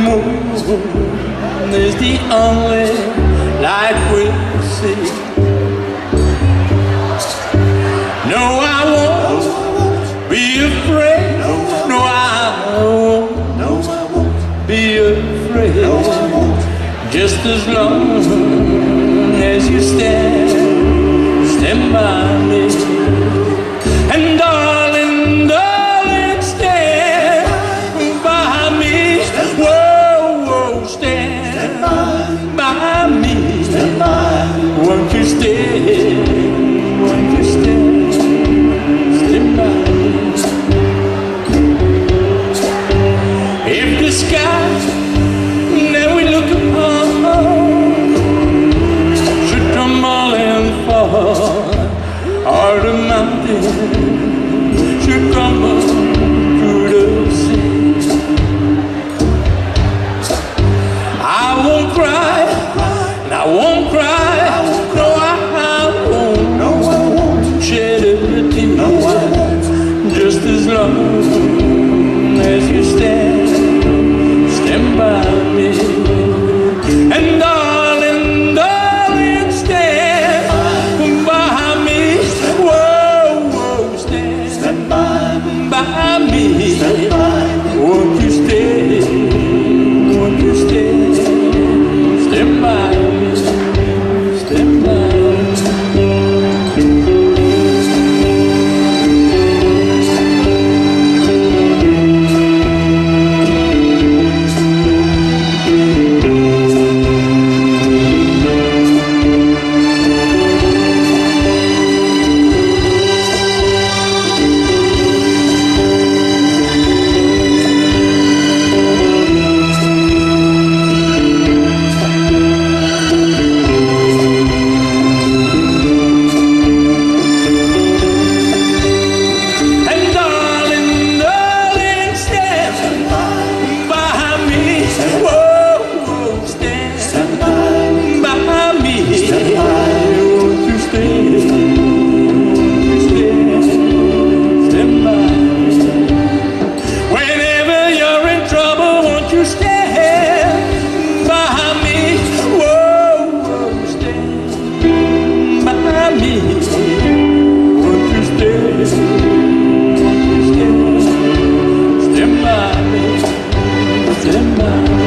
moon is the only light we'll see. No, I won't be afraid. No, I won't be afraid. Just as long as you stand by me. And darling, darling, stand by me. Whoa, whoa, stand by me. Won't you stay? Won't you stay? Stand by me. If the sky that we look upon should crumble and fall, or the mountain should crumble through the sea, I won't cry, and I won't cry. No, I won't shed a tear. Just as long as you stand by me. And darling, darling, stand by me. Whoa, whoa, stand by me. Won't you stay? Won't you stay? Stand by me. Stand by me. Stand by me.